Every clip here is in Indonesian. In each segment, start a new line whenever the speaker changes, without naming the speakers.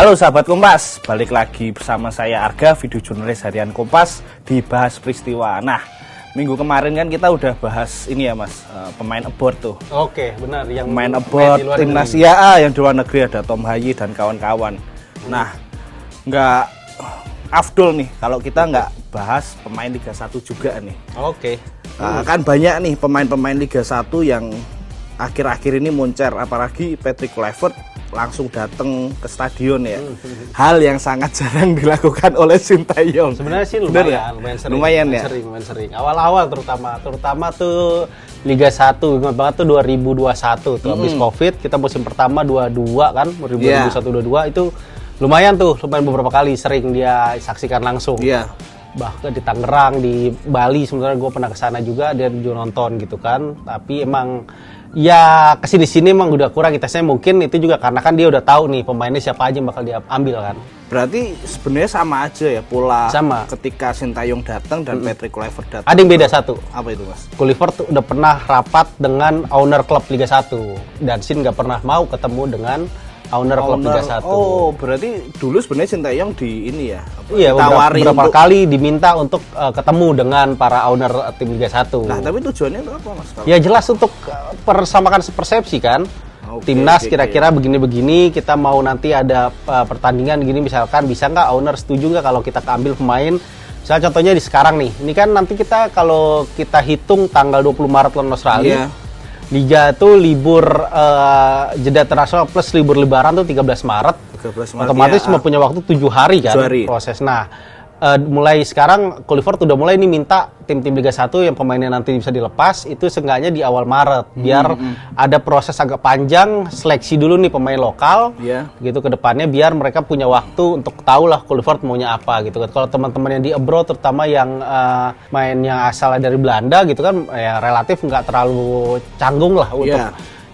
Halo sahabat Kompas, balik lagi bersama saya Arga, video jurnalis harian Kompas di Bahas Peristiwa. Nah, minggu kemarin kan kita udah bahas ini ya mas, pemain abroad tuh.
Oke, benar. Yang
pemain abroad timnas ya, yang di luar negeri ada Tom Hayi dan kawan-kawan. Nah, nggak afdol nih kalau kita nggak bahas pemain Liga 1 juga nih.
Oke.
Kan banyak nih pemain-pemain Liga 1 yang akhir-akhir ini moncer, apalagi Patrick Kluivert langsung datang ke stadion ya. Hal yang sangat jarang dilakukan oleh Sintayong.
Sebenarnya sih lumayan sering.
Lumayan ya.
Sering. Awal-awal terutama tuh Liga 1, ingat banget tuh 2021 tuh habis Covid, kita musim pertama 22 kan, 2021-22 itu lumayan beberapa kali sering dia saksikan langsung.
Iya.
Bahkan di Tangerang, di Bali sebenarnya gue pernah kesana juga dan juga nonton gitu kan. Tapi emang ya kesini-sini emang udah kurang tesnya, mungkin itu juga karena kan dia udah tahu nih pemainnya siapa aja yang bakal dia ambil kan.
Berarti sebenarnya sama aja ya pola
sama.
Ketika Sintayong datang dan Patrick Kluivert datang.
Ada yang beda satu.
Apa itu mas?
Kluivert udah pernah rapat dengan owner klub Liga 1 dan Sin nggak pernah mau ketemu dengan owner klub Liga 1.
Oh, berarti dulu sebenarnya Sintayong di ini ya.
Iya, beberapa kali diminta untuk ketemu dengan para owner tim Liga 1.
Nah, tapi tujuannya itu apa, Mas?
Ya jelas untuk persamakan persepsi kan. Timnas kira-kira begini-begini, kita mau nanti ada pertandingan gini misalkan, bisa nggak owner setuju nggak kalau kita ambil pemain? Misalnya contohnya di sekarang nih, ini kan nanti kita kalau kita hitung tanggal 20 Maret lawan Australia. Liga tuh libur jeda internasional plus libur lebaran tuh 13 Maret. Otomatis cuma punya waktu 7 hari kan proses. Nah, mulai sekarang Kluivert udah mulai nih minta tim-tim Liga 1 yang pemainnya nanti bisa dilepas itu seenggaknya di awal Maret biar ada proses agak panjang, seleksi dulu nih pemain lokal. Gitu ke depannya biar mereka punya waktu untuk tahu lah Kluivert maunya apa gitu kan. Kalau teman-teman yang di abroad terutama yang mainnya asalnya dari Belanda gitu kan ya relatif nggak terlalu canggung lah untuk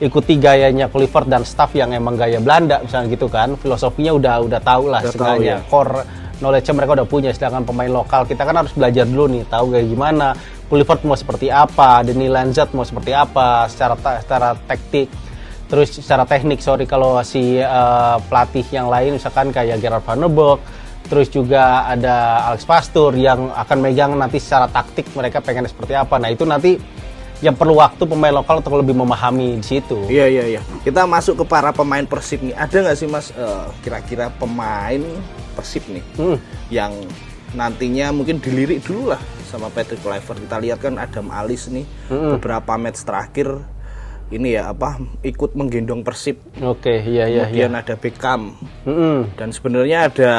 ikuti gayanya Kluivert dan staff yang emang gaya Belanda misalnya gitu kan. Filosofinya udah tahu lah seenggaknya core knowledge mereka udah punya, sedangkan pemain lokal kita kan harus belajar dulu nih, tahu kayak gimana, Kluivert mau seperti apa, Denis Lanzat mau seperti apa, secara taktik, terus secara teknik, kalau si pelatih yang lain misalkan kayak Gerard Van der Beek, terus juga ada Alex Pastoor yang akan megang nanti secara taktik mereka pengen seperti apa, nah itu nanti yang perlu waktu pemain lokal untuk lebih memahami di situ.
Iya. Kita masuk ke para pemain Persib nih. Ada nggak sih mas kira-kira pemain Persib nih yang nantinya mungkin dilirik dulu lah sama Patrick Kluivert? Kita lihat kan Adam Alis nih beberapa match terakhir ini ya ikut menggendong Persib.
Oke, iya.
Kemudian ada Beckham dan sebenarnya ada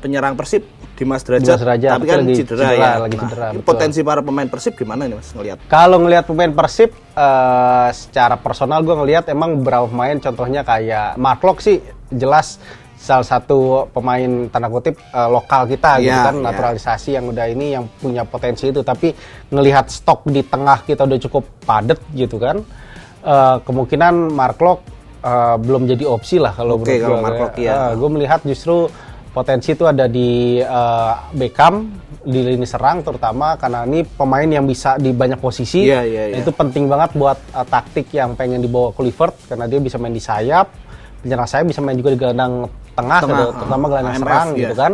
penyerang Persib Dimas Derajat, tapi kan lagi cedera. Potensi para pemain Persib gimana nih mas ngelihat?
Kalau ngelihat pemain Persib secara personal gue ngelihat emang beberapa pemain, contohnya kayak Mark Locke sih jelas salah satu pemain tanda kutip lokal kita gitu kan, naturalisasi yang udah ini yang punya potensi itu, tapi ngelihat stok di tengah kita udah cukup padat gitu kan, kemungkinan Mark Locke belum jadi opsi lah kalau menurut gue.
Mark Locke
gue melihat justru potensi itu ada di Beckham di lini serang terutama karena ini pemain yang bisa di banyak posisi. Itu penting banget buat taktik yang pengen dibawa Kluivert karena dia bisa main di sayap, penyerang sayap, bisa main juga di gelandang tengah. Terutama gelandang serang gitu kan.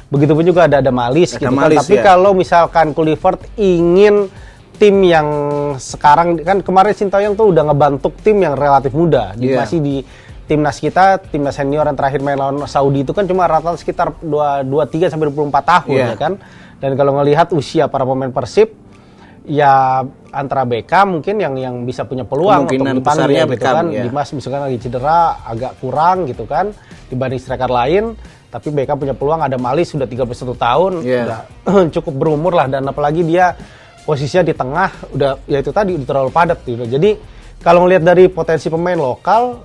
Begitupun juga ada Malis gitu kan. Tapi kalau misalkan Kluivert ingin tim yang sekarang kan kemarin Sintayong tuh udah ngebentuk tim yang relatif muda, masih di timnas kita, timnas senior yang terakhir main lawan Saudi itu kan cuma rata-rata sekitar 23 sampai 24 tahun ya kan. Dan kalau ngelihat usia para pemain Persib ya antara Beckham mungkin yang bisa punya peluang untuk
besarnya
gitu kan. Dimas misalkan lagi cedera agak kurang gitu kan dibanding striker lain, tapi Beckham punya peluang. Ada Malis sudah 31 tahun, udah cukup berumur lah, dan apalagi dia posisinya di tengah udah ya itu tadi udah terlalu padat gitu. Jadi kalau ngelihat dari potensi pemain lokal,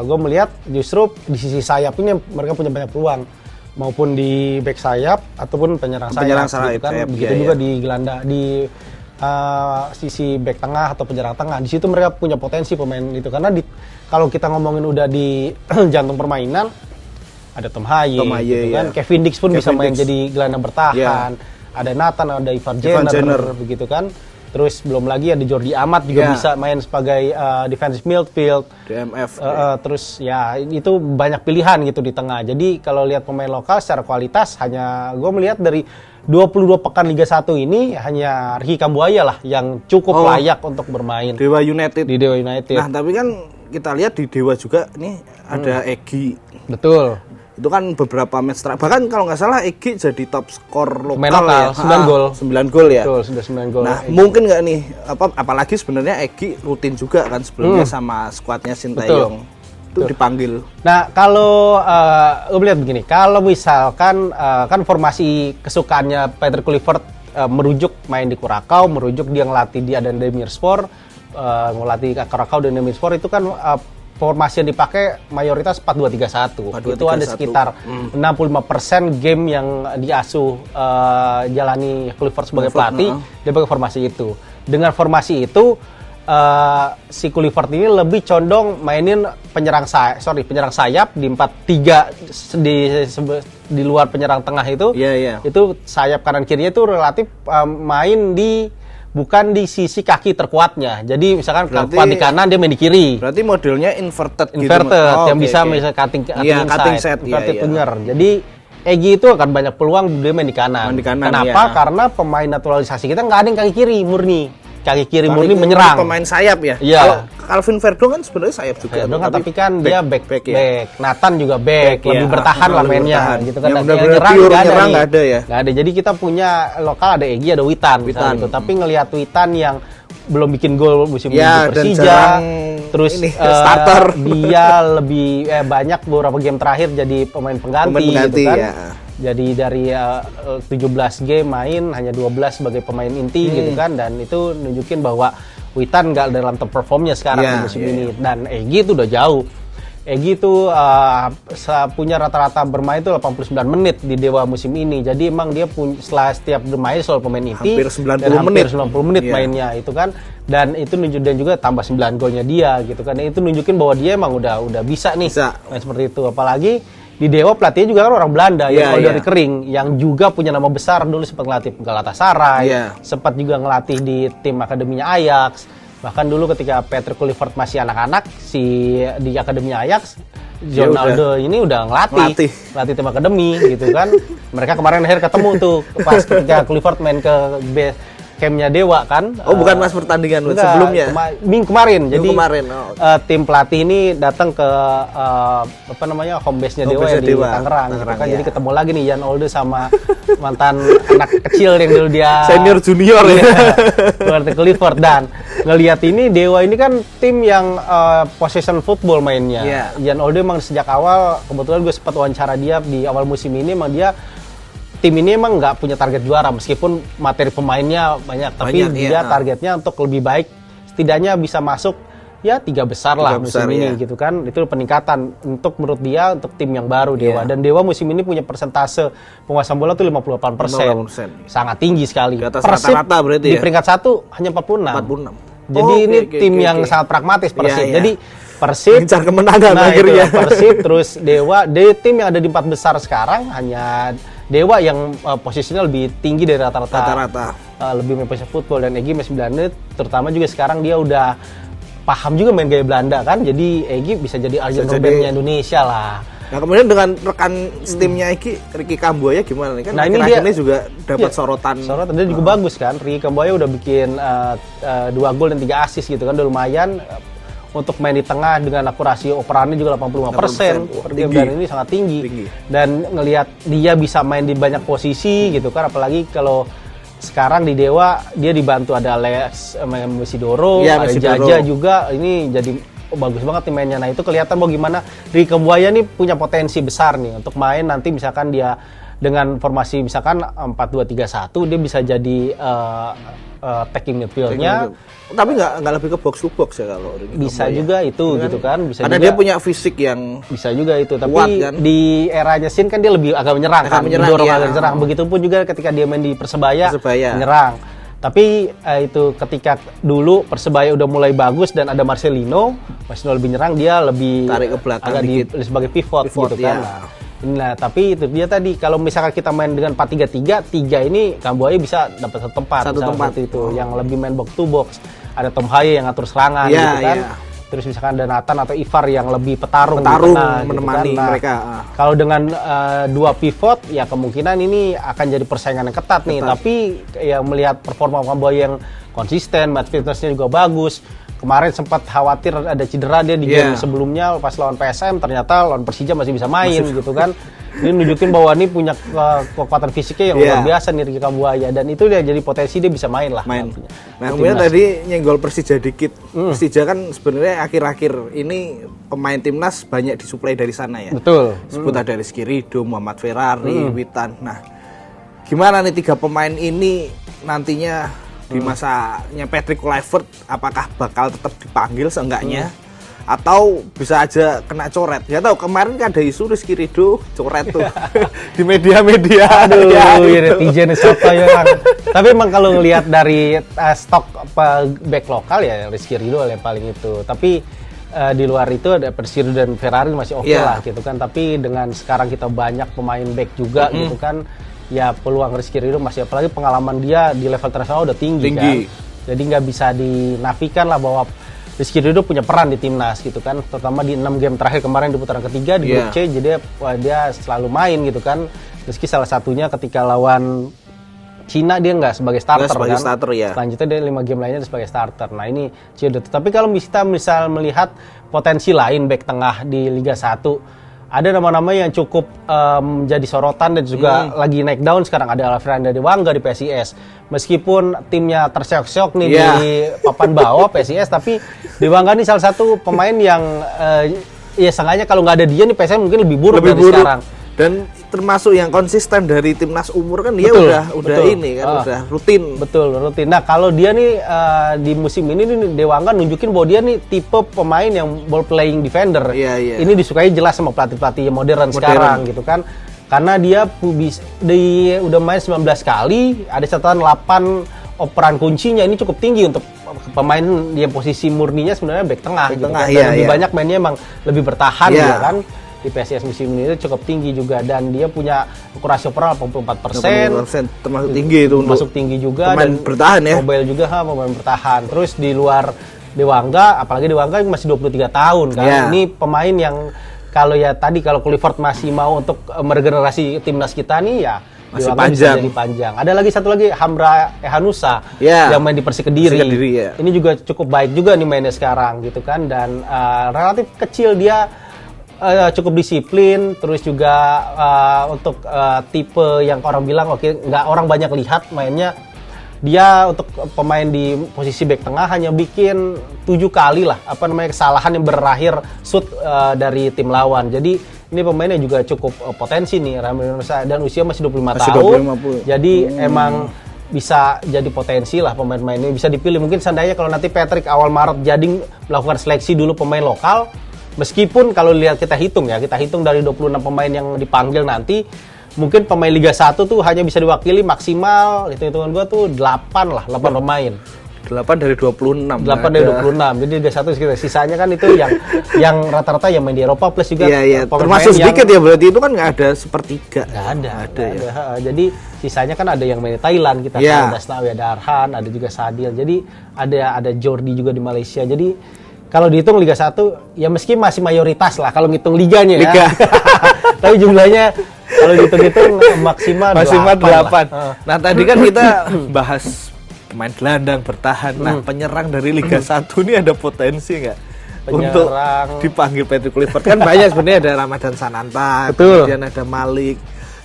gue melihat justru di sisi sayap ini mereka punya banyak peluang, maupun di back sayap ataupun penyerang sayap gitu kan. Begitu juga di gelandang di sisi back tengah atau penyerang tengah. Di situ mereka punya potensi pemain itu karena kalau kita ngomongin udah di jantung permainan ada Tom Hayi gitu kan. Kevin Dix pun bisa main jadi gelandang bertahan. Ada Nathan, ada Ivan Jenner begitu kan. Terus belum lagi ada Jordi Amat juga bisa main sebagai defensive midfield.
DMF.
Terus ya itu banyak pilihan gitu di tengah. Jadi kalau lihat pemain lokal secara kualitas hanya gue melihat dari 22 pekan Liga 1 ini hanya Ricky Kambuaya lah yang cukup layak untuk bermain.
Dewa United.
Di Dewa United.
Nah, tapi kan kita lihat di Dewa juga nih ada Egy.
Betul.
Itu kan beberapa match terakhir. Bahkan kalau nggak salah Egy jadi top skor lokal,
lokal
ya.
9 gol.
9 gol ya.
Betul, sudah 9 gol.
Nah, mungkin nggak nih apalagi sebenarnya Egy rutin juga kan sebelumnya sama skuadnya Sintayong. Itu dipanggil.
Nah, kalau gue lihat begini, kalau misalkan kan formasi kesukaannya Peter Kluivert merujuk main di Curacao, merujuk dia ngelatih di Adana Demirspor, ngelatih Curacao dan Demirspor itu kan formasi yang dipakai mayoritas 4-2-3-1. Itu ada sekitar 65% game yang diasuh jalani Kluivert sebagai pelatih, dia pakai formasi itu. Dengan formasi itu si Kluivert ini lebih condong mainin penyerang sayap di 4-3 di luar penyerang tengah itu. Itu sayap kanan kirinya itu relatif main bukan di sisi kaki terkuatnya. Jadi misalkan kuat di kanan dia main di kiri.
Berarti modelnya inverted gitu.
Yang bisa misalnya cutting inside, inverted winger. Jadi Egy itu akan banyak peluang dia main di kanan. Kenapa? Karena pemain naturalisasi kita nggak ada yang kaki kiri murni. Kaki kiri murni menyerang.
Pemain sayap ya.
Kalau
Calvin Verdong kan sebenarnya sayap juga.
Tapi kan dia back. Nathan juga back, lebih bertahan lah mainnya gitu kan.
Nyerang nggak ada ya.
Nggak ada. Jadi kita punya lokal ada Egy, ada Witan. Gitu. Tapi ngelihat Witan yang belum bikin gol musim ini di Persija, terus
starter.
Dia lebih banyak beberapa game terakhir jadi pemain pengganti gitu kan. Jadi dari 17 game main hanya 12 sebagai pemain inti gitu kan, dan itu nunjukin bahwa Witan nggak dalam top performnya sekarang di musim ini. Dan Egy itu udah jauh. Egy itu punya rata-rata bermain itu 89 menit di Dewa musim ini. Jadi emang dia setelah setiap bermain selalu pemain inti
hampir 90
menit mainnya itu kan. Dan itu dan juga tambah 9 golnya dia gitu kan. Itu nunjukin bahwa dia emang udah bisa nih main seperti itu. Apalagi di Dewa pelatihnya juga kan orang Belanda dari Kering yang juga punya nama besar, dulu sempat ngelatih Galatasaray, sempat juga ngelatih di tim akademinya Ajax. Bahkan dulu ketika Peter Kluivert masih anak-anak di akademinya Ajax, Ronaldo ini udah ngelatih tim akademi gitu kan. Mereka kemarin akhirnya ketemu tuh pas ketika Kluivert main ke campnya Dewa kan.
Bukan mas pertandingan sebelumnya.
Minggu kemarin. Jadi tim pelatih ini datang ke home base-nya Dewa di Tangerang gitu kan. Jadi ketemu lagi nih Jan Olde sama mantan anak kecil yang dulu dia
senior junior
Peter Kluivert. Dan ngelihat ini Dewa ini kan tim yang possession football mainnya. Jan Olde emang sejak awal, kebetulan gue sempat wawancara dia di awal musim ini, emang tim ini emang nggak punya target juara meskipun materi pemainnya banyak, tapi dia targetnya untuk lebih baik, setidaknya bisa masuk 3 besar lah musim ini gitu kan. Itu peningkatan untuk menurut dia untuk tim yang baru Dewa. Dan Dewa musim ini punya persentase penguasaan bola tuh 58%. Sangat tinggi sekali.
Persib rata-rata berarti
di peringkat 1 hanya 46. Jadi ini tim yang sangat pragmatis Persib. Jadi Persib
mencar kemenangan akhirnya.
Persib terus Dewa, tim yang ada di 4 besar sekarang hanya Dewa yang posisinya lebih tinggi dari rata-rata. Lebih main posisi football, dan Egy main 9 menit, terutama juga sekarang dia udah paham juga main gaya Belanda kan. Jadi Egy bisa jadi Arjen Robben-nya Indonesia lah.
Nah, kemudian dengan rekan timnya Egy, Ricky Kambuaya gimana nih kan?
Nah,
ini juga dapat sorotan.
Dia juga bagus kan. Ricky Kambuaya udah bikin 2 gol dan 3 assist gitu kan. Udah lumayan. Untuk main di tengah dengan akurasi operannya juga 85%. Dan ini sangat tinggi. Dan ngelihat dia bisa main di banyak posisi gitu kan, apalagi kalau sekarang di Dewa dia dibantu ada Alex Mesidoro, ada Jaja juga, ini jadi bagus banget nih mainnya. Nah, itu kelihatan bahwa gimana Ricky Kambuaya nih punya potensi besar nih untuk main nanti, misalkan dia dengan formasi misalkan 4-2-3-1 dia bisa jadi attacking midfield-nya.
Tapi nggak lebih ke box to box ya kalau
bisa juga itu gitu kan, bisa
karena
juga,
dia punya fisik yang
bisa juga itu, tapi
kuat, kan?
di eranya Sin kan dia lebih agak menyerang, mendorong agak menyerang. Begitupun juga ketika dia main di Persebaya. Menyerang. Tapi itu ketika dulu Persebaya udah mulai bagus dan ada Marcelino lebih nyerang, dia lebih
tarik ke belakang
agak sebagai pivot gitu kan. Nah, Nah, tapi itu dia tadi kalau misalkan kita main dengan 4-3-3, 3 ini Kambuaya bisa dapat satu tempat itu yang lebih main box to box. Ada Tom Haye yang ngatur serangan gitu kan. Terus misalkan ada Nathan atau Ivar yang lebih petarung
menemani
gitu kan.
mereka.
Kalau dengan dua pivot ya kemungkinan ini akan jadi persaingan yang ketat nih. Tapi yang melihat performa Kambuaya yang konsisten, match fitness-nya juga bagus. Kemarin sempat khawatir ada cedera dia di game sebelumnya pas lawan PSM, ternyata lawan Persija masih bisa main gitu kan. Ini nunjukin bahwa ini punya kekuatan fisiknya yang luar biasa nih Ricky Kambuaya, dan itu dia jadi potensi dia bisa main lah.
Nah, kemudian tadi nyenggol Persija dikit. Persija kan sebenarnya akhir-akhir ini pemain timnas banyak disuplai dari sana ya.
Betul.
Sebut ada Rizky Ridho, Muhammad Ferrari, Witan. Nah, gimana nih 3 pemain ini nantinya di masanya Patrick Kluivert, apakah bakal tetap dipanggil seenggaknya atau bisa aja kena coret? Ya tahu kemarin kan ada isu Rizky Ridho coret tuh di media-media.
Aduh, netizen siapa ya. Tapi emang kalau ngelihat dari stok back lokal ya Rizky Ridho yang paling itu. Tapi di luar itu ada Persiro dan Ferrari masih oke lah gitu kan. Tapi dengan sekarang kita banyak pemain back juga gitu kan. Ya peluang Rizky Ridho masih, apalagi pengalaman dia di level internasional udah tinggi. Kan. Jadi nggak bisa dinafikan lah bahwa Rizky Ridho punya peran di timnas gitu kan, terutama di 6 game terakhir kemarin di putaran ketiga di grup C, jadi dia selalu main gitu kan. Rizky salah satunya ketika lawan Cina dia nggak sebagai starter kan. Selanjutnya dia 5 game lainnya sebagai starter. Nah ini Cidot. Tapi kalau kita misal melihat potensi lain back tengah di Liga 1, ada nama-nama yang cukup menjadi sorotan dan juga lagi naik daun sekarang. Ada Alfredo Dewangga di PSIS. Meskipun timnya terseok-seok nih di papan bawah PSIS, tapi Dewangga ini salah satu pemain yang ya seenggaknya kalau nggak ada dia nih PSIS mungkin lebih buruk dari sekarang.
Dan termasuk yang konsisten dari timnas umur kan dia udah ini kan udah rutin.
Betul. Nah, kalau dia nih di musim ini nih Dewangga nunjukin bahwa dia nih tipe pemain yang ball playing defender. Ini disukai jelas sama pelatih-pelatih modern sekarang gitu kan. Karena dia udah main 19 kali, ada catatan 8 operan kuncinya, ini cukup tinggi untuk pemain dia posisi murninya sebenarnya back tengah gitu kan. Lebih banyak mainnya emang lebih bertahan ya kan. Di PSIS musim ini itu cukup tinggi juga, dan dia punya akurasi operan 84%,
termasuk tinggi itu untuk
masuk tinggi juga,
pemain
dan
bertahan ya.
Mobile juga pemain bertahan. Terus di luar Dewangga, apalagi Dewangga masih 23 tahun kan. Ini pemain yang kalau Kluivert masih mau untuk meregenerasi timnas kita nih ya
masih
Dewangga bisa jadi panjang. Ada lagi satu lagi Hamra Ehanusa yang main di Persik Kediri. Ini juga cukup baik juga nih mainnya sekarang gitu kan, dan relatif kecil dia. Cukup disiplin, terus juga untuk tipe yang orang bilang nggak orang banyak lihat mainnya, dia untuk pemain di posisi back tengah hanya bikin 7 kali lah kesalahan yang berakhir shoot dari tim lawan. Jadi ini pemainnya juga cukup potensi nih dan usia masih 25 tahun. Jadi emang bisa jadi potensi lah pemain-pemain ini, bisa dipilih. Mungkin seandainya kalau nanti Patrick awal Maret jadi melakukan seleksi dulu pemain lokal. Meskipun kalau kita hitung dari 26 pemain yang dipanggil nanti, mungkin pemain Liga 1 tuh hanya bisa diwakili maksimal, hitung-hitungan gue tuh 8 pemain.
8 dari 26.
8 dari 26. Jadi Liga 1 sekitar. Sisanya kan itu yang rata-rata yang main di Eropa, plus juga
termasuk sedikit ya, berarti itu kan nggak ada sepertiga.
Nggak ada. Jadi sisanya kan ada yang main di Thailand, kita ada Snawi, ada Arhan, ada juga Sadil. Jadi ada Jordi juga di Malaysia. Jadi kalau dihitung Liga 1, ya meski masih mayoritas lah kalau ngitung liganya ya. Tapi jumlahnya kalau dihitung-hitung maksimal 8.
Nah, tadi kan kita bahas pemain gelandang bertahan. Nah, penyerang dari Liga 1 ini ada potensi nggak untuk dipanggil Patrick Kluivert? Kan banyak sebenarnya, ada Ramadan Sananta, kemudian ada Malik.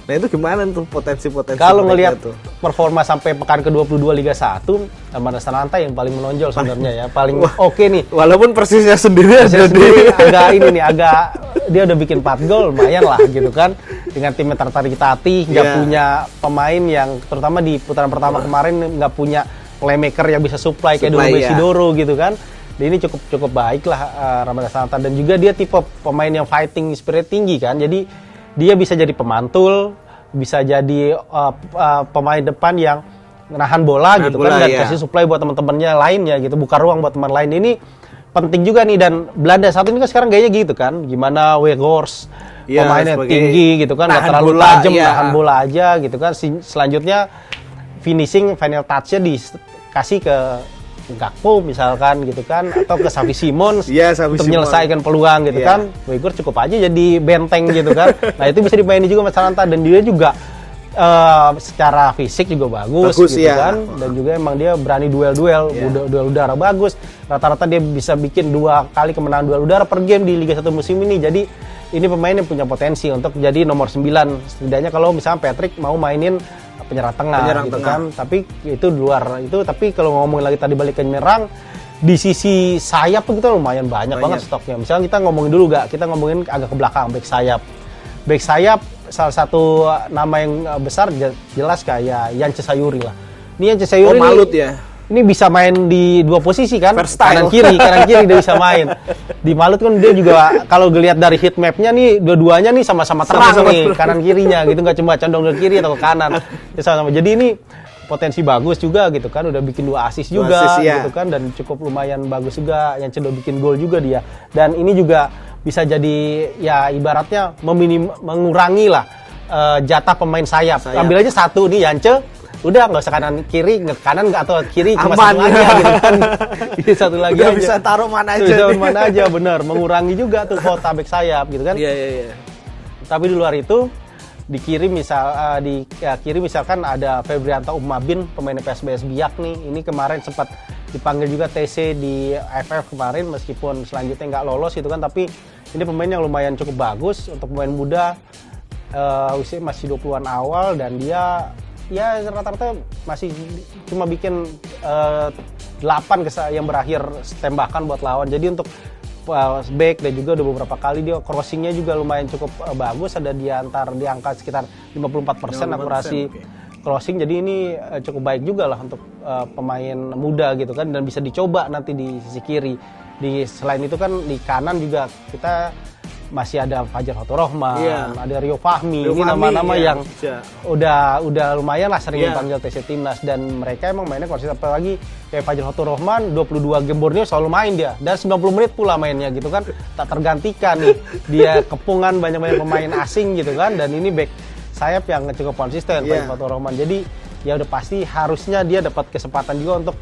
Nah itu gimana tuh potensi-potensi?
Kalau ngelihat performa sampai pekan ke-22 Liga 1, Ramadan Sananta yang paling menonjol sebenarnya ya, paling oke nih.
Walaupun persisnya sendiri
agak dia udah bikin 4 gol, lumayan lah gitu kan. Dengan tim yang tertatih-tatih, nggak punya pemain yang, terutama di putaran pertama kemarin nggak punya playmaker yang bisa supply kayak dulu Isidoro gitu kan. Ini cukup baik lah Ramadan Sananta, dan juga dia tipe pemain yang fighting spirit tinggi kan. Jadi dia bisa jadi pemantul, bisa jadi pemain depan yang nahan bola gitu kan, dan kasih supply buat teman-temannya lainnya gitu, buka ruang buat teman lain. Ini penting juga nih, dan Belanda saat ini kan sekarang gayanya gitu kan, gimana Weghorst pemainnya tinggi gitu kan, nggak terlalu tajam, tahan bola aja gitu kan. Selanjutnya finishing, final touch-nya dikasih ke Gakpo misalkan gitu kan, atau ke Xavi Simons untuk menyelesaikan peluang gitu kan. Weghorst cukup aja jadi benteng gitu kan. Nah itu bisa dimaini juga Mas Salanta, dan dia juga secara fisik juga bagus gitu kan, dan juga emang dia berani duel-duel udara bagus. Rata-rata dia bisa bikin 2 kali kemenangan duel udara per game di Liga 1 musim ini. Jadi ini pemain yang punya potensi untuk jadi nomor 9 setidaknya kalau misalnya Patrick mau mainin penyerang tengah gitu kan. Tapi itu di luar itu, tapi kalau ngomongin lagi tadi balik ke menyerang, di sisi sayap tuh kita lumayan banyak banget stoknya. Misalnya kita ngomongin dulu kita ngomongin agak ke belakang, back sayap salah satu nama yang besar jelas kayak Yance Sayuri lah. Ini Yance Sayuri
Malut ya.
Ini bisa main di 2 posisi kan, kanan kiri dia bisa main. Di Malut kan dia juga kalau dilihat dari heat map-nya nih, dua-duanya nih sama-sama terang nih kanan kirinya gitu, nggak cuma condong ke kiri atau ke kanan. Sama-sama. Jadi ini potensi bagus juga gitu kan, udah bikin 2 assist juga gitu kan, dan cukup lumayan bagus juga. Yance udah bikin gol juga dia. Dan ini juga bisa jadi ya ibaratnya mengurangi lah jatah pemain sayap. Ambil aja satu nih Yance, udah nggak usah kanan kiri, kanan nggak atau kiri cuma satu aja gitu kan. Ini satu lagi
udah
aja.
Bisa taruh mana aja.
Bisa mana aja, bener. Mengurangi juga tuh kuota back sayap gitu kan.
Iya.
Tapi di luar itu di kiri misalkan ada Febrianto Umabin, pemain PSBS Biak nih. Ini kemarin sempat dipanggil juga TC di AFF kemarin, meskipun selanjutnya nggak lolos gitu kan, tapi ini pemain yang lumayan cukup bagus untuk pemain muda, usia masih 20-an awal, dan dia ya rata-rata masih cuma bikin 8 yang berakhir tembakan buat lawan. Jadi untuk back dan juga udah beberapa kali dia crossingnya juga lumayan cukup bagus, ada di angka sekitar 54% akurasi crossing. Jadi ini cukup baik juga lah untuk pemain muda gitu kan, dan bisa dicoba nanti di sisi kiri. Selain itu kan di kanan juga kita masih ada Fajar Faturrahman, ada Rio Fahmi. Ini nama-nama yang udah lumayan lah sering dipanggil TC Timnas, dan mereka emang mainnya konsisten. Apalagi kayak Fajar Faturrahman 22 game Borneo selalu main dia, dan 90 menit pula mainnya gitu kan, tak tergantikan nih. Dia kepungan banyak-banyak pemain asing gitu kan, dan ini back sayap yang cukup konsisten Fajar Faturrahman. Jadi ya udah pasti harusnya dia dapat kesempatan juga untuk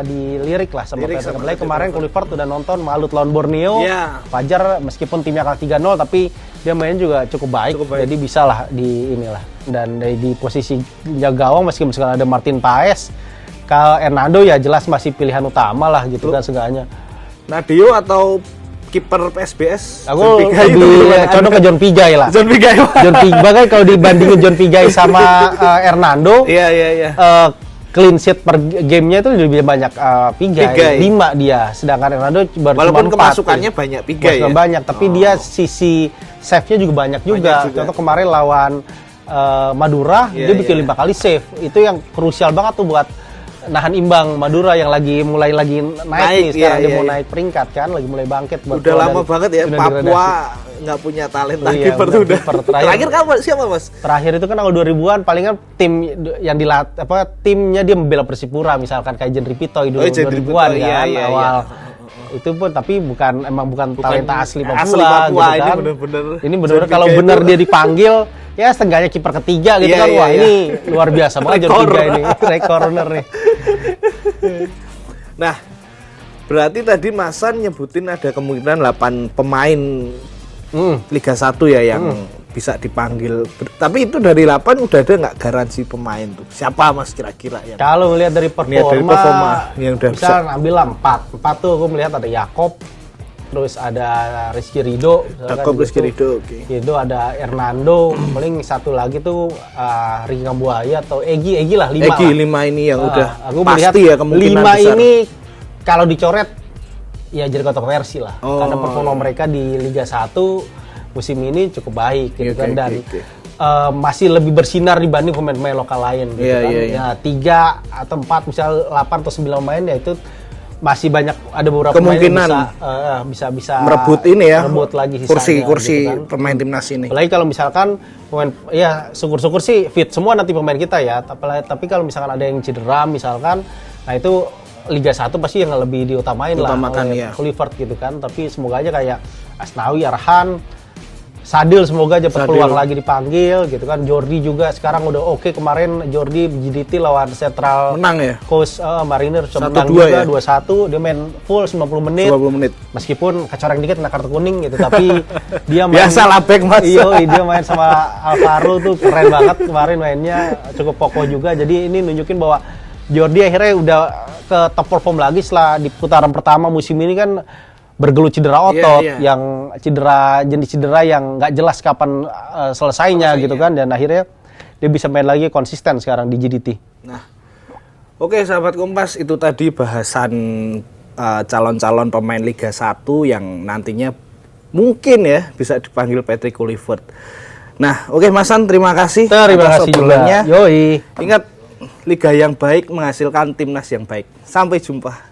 dilirik lah sama Patrick. Apalagi kemarin Kluivert udah nonton Malut lawan Borneo. Fajar meskipun timnya kalah 3-0 tapi dia main juga cukup baik. Jadi bisa lah di inilah. Dan di posisi gawang meskipun sekarang ada Martin Paes, kalau Hernando ya jelas masih pilihan utama lah gitu kan seenggaknya.
Nadio atau kiper PSBS?
Aku lebih condong ke John Pijay lah.
John Pijay.
Bahkan kalau dibandingin John Pijay sama Hernando, clean sheet per gamenya itu lebih banyak Pijay. 5 dia, sedangkan Hernando baru
walaupun
cuma 4.
Kemasukannya banyak Pijay ya?
Banyak, tapi dia sisi save-nya juga banyak juga. Contoh kemarin lawan Madura, dia bikin 5 kali save. Itu yang krusial banget tuh buat nahan imbang Madura yang mulai naik nih sekarang. Dia mau naik peringkat kan, lagi mulai bangkit.
Udah lama banget ya Papua nggak punya talenta kiper tuh udah. Terakhir kapan siapa Mas?
Terakhir itu kan awal 2000-an, palingan tim yang timnya dia membela Persipura misalkan kayak Jenry Pitoy dulu 2000-an kan awal. Itu pun tapi bukan talenta asli Papua gitu kan. Ini benar-benar kalau benar dia dipanggil ya setengahnya kiper ketiga gitu kan. Wah, ini luar biasa banget John Pijay ini. Corner nih.
Nah, berarti tadi Masan nyebutin ada kemungkinan 8 pemain Liga 1 ya yang bisa dipanggil. Tapi itu dari 8 udah ada nggak garansi pemain tuh? Siapa Mas kira-kira yang?
Kalau melihat dari performa
yang udah
bisa ambil 4 tuh aku melihat ada Yakob, terus ada Rizky Ridho, itu ada Hernando, paling satu lagi tuh Ricky Kambuaya atau Egy lah 5
ini yang udah
aku
pasti ya kemungkinan
5
besar.
Ini kalau dicoret ya jadi kontroversi lah, karena performa mereka di Liga 1 musim ini cukup baik gitu kan, dan masih lebih bersinar dibanding pemain-pemain lokal lain gitu kan. Ya 3 atau 4 misal 8 atau 9 pemain ya itu masih banyak, ada beberapa
kemungkinan
bisa
merebut ini ya,
merebut lagi
kursi
gitu kan.
pemain timnas ini.
Apalagi kalau misalkan pemain ya syukur-syukur sih fit semua nanti pemain kita ya, tapi kalau misalkan ada yang cedera misalkan, nah itu Liga 1 pasti yang lebih diutamain lah oleh
ya.
Kluivert gitu kan. Tapi semoga aja kayak Asnawi, Arhan, Sadil semoga aja berpeluang lagi dipanggil gitu kan. Jordi juga sekarang udah oke. Kemarin Jordi GDT lawan Central
menang ya.
Coast Mariner menang
1-2
juga
ya?
2-1. Dia main full 90 menit.
90 menit.
Meskipun kecoreng dikit kena kartu kuning gitu, tapi dia main
biasalah back Mas.
Iya, dia main sama Alvaro tuh keren banget kemarin mainnya, cukup kokoh juga. Jadi ini nunjukin bahwa Jordi akhirnya udah ke top perform lagi setelah di putaran pertama musim ini kan bergelut cedera otot, yang jenis cedera yang nggak jelas kapan selesainya gitu kan, dan akhirnya dia bisa main lagi konsisten sekarang di GDT.
Nah, oke sahabat Kompas, itu tadi bahasan calon-calon pemain Liga 1 yang nantinya mungkin ya bisa dipanggil Patrick Kluivert. Nah, oke Mas San, terima kasih.
Terima kasih juga.
Yoi. Ingat, liga yang baik menghasilkan timnas yang baik. Sampai jumpa.